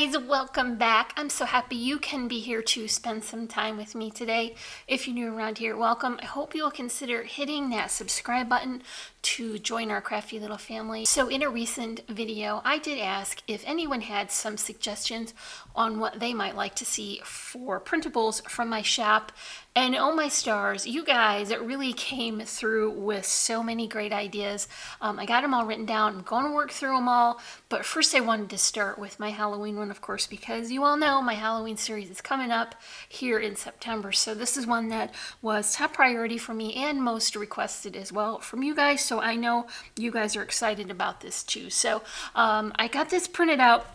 guys, welcome back. I'm so happy you can be here to spend some time with me today. If you're new around here, welcome. I hope you'll consider hitting that subscribe button to join our crafty little family. So in a recent video, I did ask if anyone had some suggestions on what they might like to see for printables from my shop. And oh my stars, you guys really came through with so many great ideas. I got them all written down. I'm going to work through them all. But first I wanted to start with my Halloween one, of course, because you all know my Halloween series is coming up here in September. So this is one that was top priority for me and most requested as well from you guys. So I know you guys are excited about this too. So I got this printed out.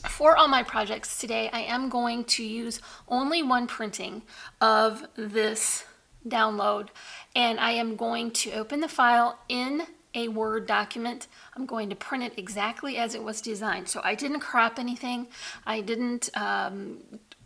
For all my projects today, I am going to use only one printing of this download, and I am going to open the file in a Word document. I'm going to print it exactly as it was designed. So I didn't crop anything. I didn't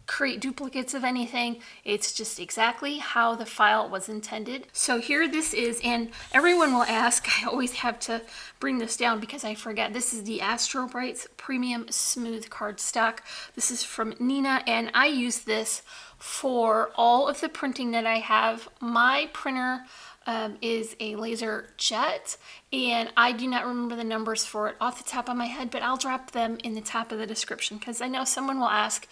create duplicates of anything. It's just exactly how the file was intended. So here this is, and everyone will ask, I always have to bring this down because I forget. This is the Astro Brights Premium Smooth Cardstock. This is from Nina, and I use this for all of the printing that I have. My printer is a LaserJet, and I do not remember the numbers for it off the top of my head, but I'll drop them in the top of the description because I know someone will ask.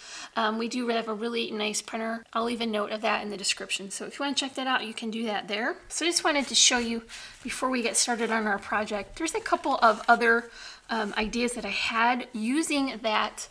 We do have a really nice printer. I'll leave a note of that in the description. So if you want to check that out, you can do that there. So I just wanted to show you before we get started on our project. There's a couple of other ideas that I had using that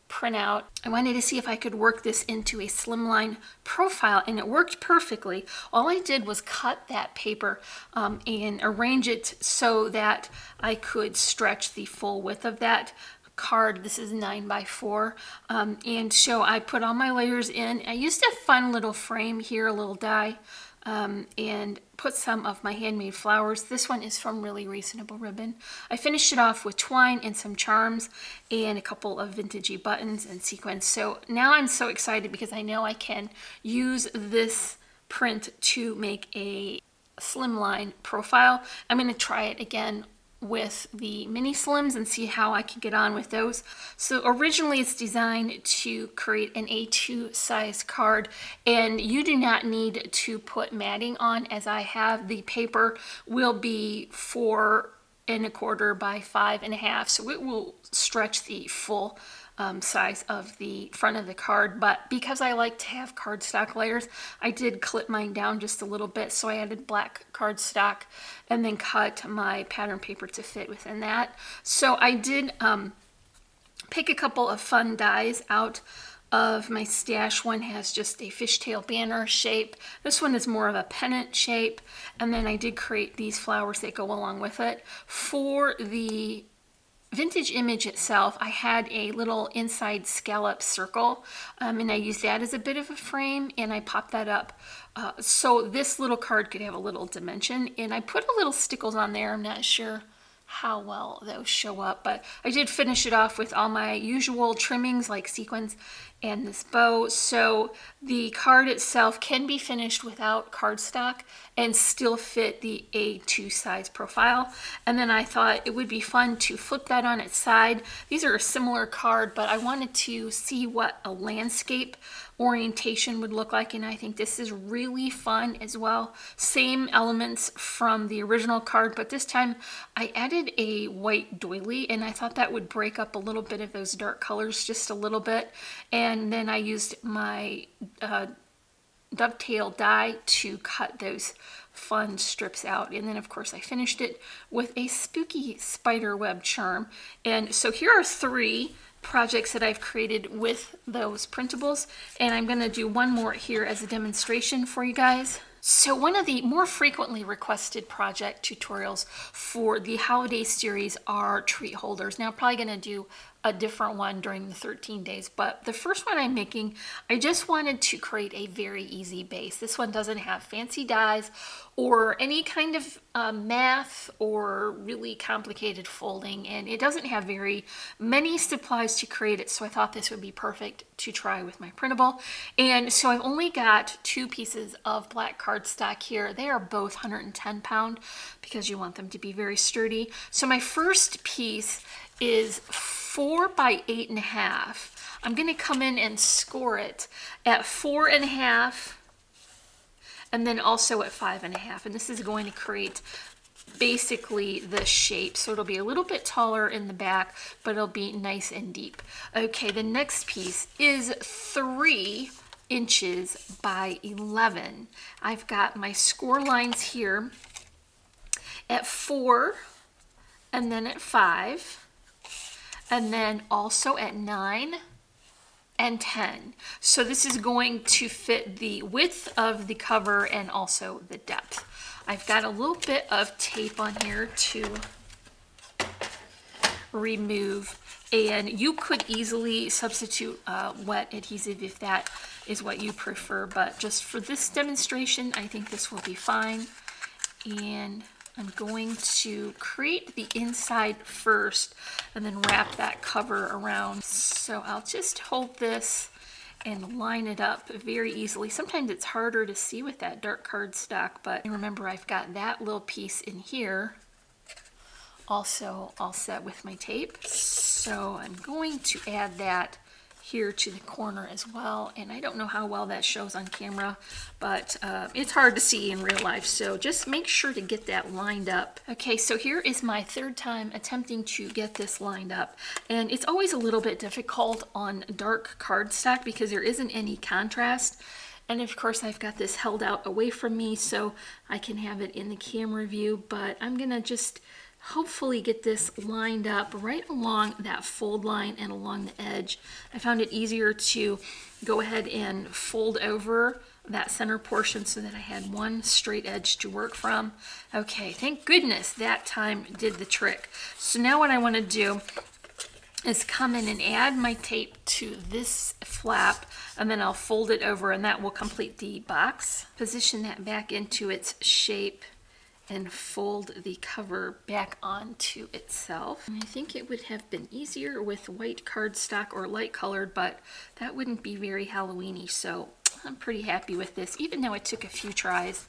printout. I wanted to see if I could work this into a slimline profile, and it worked perfectly. All I did was cut that paper and arrange it so that I could stretch the full width of that card. This is 9x4, and so I put all my layers in. I used a fun little frame here, a little die, and put some of my handmade flowers. This one is from Really Reasonable Ribbon. I finished it off with twine and some charms and a couple of vintagey buttons and sequins. So now I'm so excited because I know I can use this print to make a slimline profile. I'm going to try it again with the mini slims and see how I can get on with those. So originally it's designed to create an A2 size card, and you do not need to put matting on, as I have. The paper will be 4 1/4 by 5 1/2, so it will stretch the full size of the front of the card. But because I like to have cardstock layers, I did clip mine down just a little bit. So I added black cardstock and then cut my pattern paper to fit within that. So I did pick a couple of fun dies out of my stash. One has just a fishtail banner shape. This one is more of a pennant shape. And then I did create these flowers that go along with it. For the vintage image itself, I had a little inside scallop circle, and I used that as a bit of a frame, and I popped that up so this little card could have a little dimension, and I put a little stickles on there. I'm not sure how well those show up, but I did finish it off with all my usual trimmings like sequins and this bow. So the card itself can be finished without cardstock and still fit the A2 size profile. And then I thought it would be fun to flip that on its side. These are a similar card, but I wanted to see what a landscape orientation would look like, and I think this is really fun as well. Same elements from the original card, but this time I added a white doily, and I thought that would break up a little bit of those dark colors just a little bit. And then I used my dovetail die to cut those fun strips out. And then of course I finished it with a spooky spider web charm. And so here are 3 projects that I've created with those printables, and I'm going to do one more here as a demonstration for you guys. So one of the more frequently requested project tutorials for the holiday series are treat holders. Now I'm probably going to do a different one during the 13 days, but the first one I'm making, I just wanted to create a very easy base. This one doesn't have fancy dies or any kind of math or really complicated folding, and it doesn't have very many supplies to create it, so I thought this would be perfect to try with my printable. And so I've only got 2 pieces of black cardstock here. They are both 110 pound because you want them to be very sturdy. So my first piece is 4 4 by 8.5. I'm going to come in and score it at 4.5 and then also at 5.5. And this is going to create basically the shape. So it'll be a little bit taller in the back, but it'll be nice and deep. Okay, the next piece is 3 inches by 11. I've got my score lines here at 4 and then at 5 and then also at 9 and 10. So this is going to fit the width of the cover and also the depth. I've got a little bit of tape on here to remove, and you could easily substitute wet adhesive if that is what you prefer, but just for this demonstration, I think this will be fine. And I'm going to create the inside first and then wrap that cover around. So I'll just hold this and line it up very easily. Sometimes it's harder to see with that dark cardstock, but remember I've got that little piece in here also all set with my tape. So I'm going to add that here to the corner as well, and I don't know how well that shows on camera, but it's hard to see in real life, so just make sure to get that lined up. Okay, so here is my 3rd time attempting to get this lined up, and it's always a little bit difficult on dark cardstock because there isn't any contrast. And of course I've got this held out away from me so I can have it in the camera view, but I'm gonna just hopefully get this lined up right along that fold line and along the edge. I found it easier to go ahead and fold over that center portion so that I had one straight edge to work from. Okay, thank goodness that time did the trick. So now what I want to do is come in and add my tape to this flap, and then I'll fold it over, and that will complete the box. Position that back into its shape and fold the cover back onto itself. And I think it would have been easier with white cardstock or light colored, but that wouldn't be very Halloween-y, so I'm pretty happy with this, even though it took a few tries.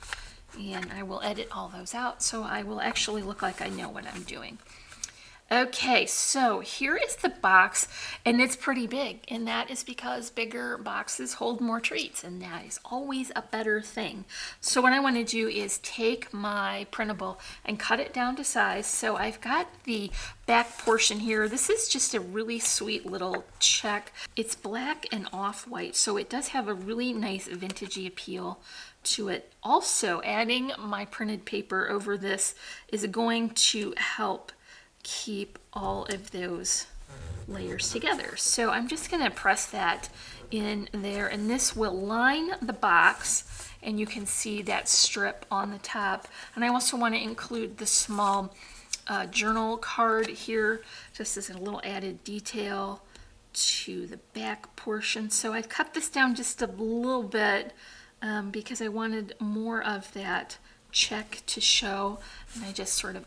And I will edit all those out so I will actually look like I know what I'm doing. Okay, so here is the box, and it's pretty big, and that is because bigger boxes hold more treats, and that is always a better thing. So what I want to do is take my printable and cut it down to size. So I've got the back portion here. This is just a really sweet little check. It's black and off-white, so it does have a really nice vintagey appeal to it. Also, adding my printed paper over this is going to help keep all of those layers together. So I'm just going to press that in there, and this will line the box, and you can see that strip on the top. And I also want to include the small journal card here just as a little added detail to the back portion. So I cut this down just a little bit because I wanted more of that check to show, and I just sort of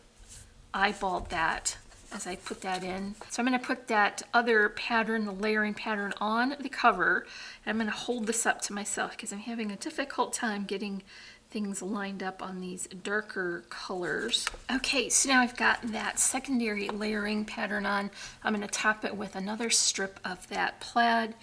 eyeballed that as I put that in. So I'm going to put that other pattern, the layering pattern, on the cover. And I'm going to hold this up to myself because I'm having a difficult time getting things lined up on these darker colors. Okay, so now I've got that secondary layering pattern on. I'm going to top it with another strip of that plaid,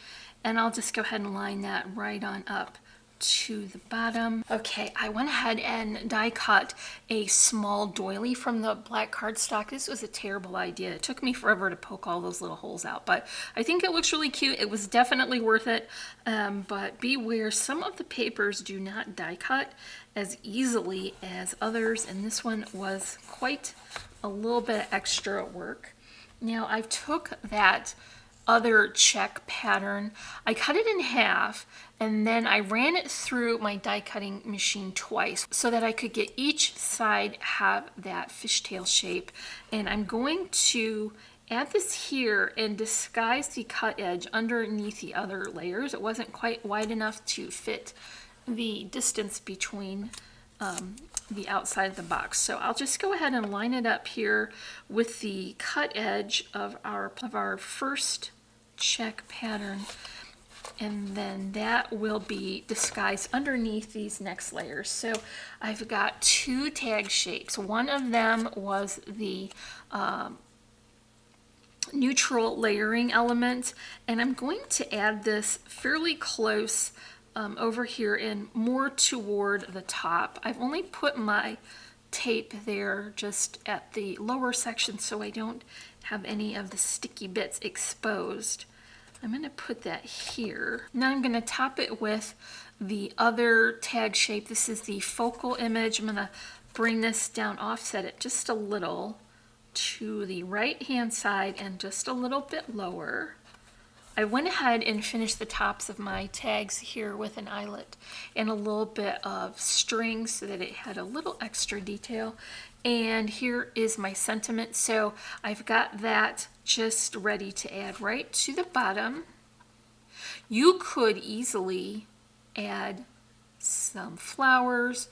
and I'll just go ahead and line that right on up to the bottom. Okay, I went ahead and die cut a small doily from the black cardstock. This was a terrible idea. It took me forever to poke all those little holes out, but I think it looks really cute. It was definitely worth it, but beware, some of the papers do not die cut as easily as others, and this one was quite a little bit extra work. Now I've took that other check pattern, I cut it in half, and then I ran it through my die cutting machine twice so that I could get each side have that fishtail shape. And I'm going to add this here and disguise the cut edge underneath the other layers. It wasn't quite wide enough to fit the distance between the outside of the box. So I'll just go ahead and line it up here with the cut edge of our first check pattern, and then that will be disguised underneath these next layers. So I've got 2 tag shapes. One of them was the neutral layering element, and I'm going to add this fairly close over here and more toward the top. I've only put my tape there just at the lower section so I don't have any of the sticky bits exposed. I'm going to put that here. Now I'm going to top it with the other tag shape. This is the focal image. I'm going to bring this down, offset it just a little to the right hand side and just a little bit lower. I went ahead and finished the tops of my tags here with an eyelet and a little bit of string so that it had a little extra detail. And here is my sentiment. So I've got that just ready to add right to the bottom. You could easily add some flowers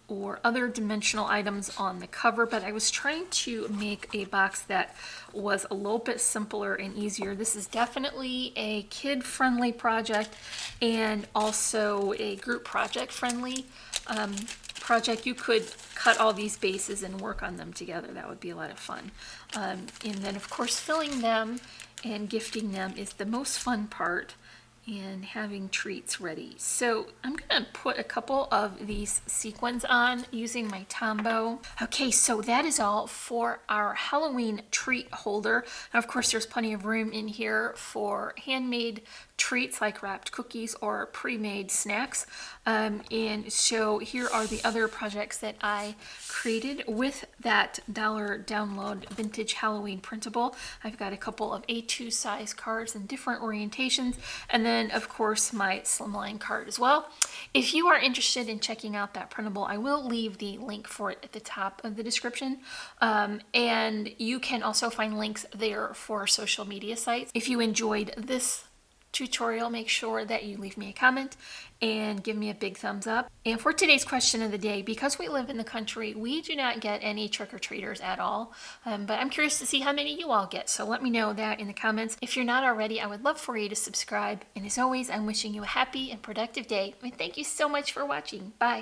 or other dimensional items on the cover, but I was trying to make a box that was a little bit simpler and easier. This is definitely a kid-friendly project and also a group project-friendly project. You could cut all these bases and work on them together. That would be a lot of fun. And then, of course, filling them and gifting them is the most fun part, and having treats ready. So I'm gonna put a couple of these sequins on using my Tombow. Okay, so that is all for our Halloween treat holder. Now, of course, there's plenty of room in here for handmade treats like wrapped cookies or pre-made snacks. And so here are the other projects that I created with that dollar download vintage Halloween printable. I've got a couple of A2 size cards in different orientations, and then of course my slimline card as well. If you are interested in checking out that printable, I will leave the link for it at the top of the description. And you can also find links there for social media sites. If you enjoyed this tutorial, make sure that you leave me a comment and give me a big thumbs up. And for today's question of the day, because we live in the country, we do not get any trick-or-treaters at all, but I'm curious to see how many you all get, so let me know that in the comments. If you're not already, I would love for you to subscribe, and as always, I'm wishing you a happy and productive day, and thank you so much for watching. Bye.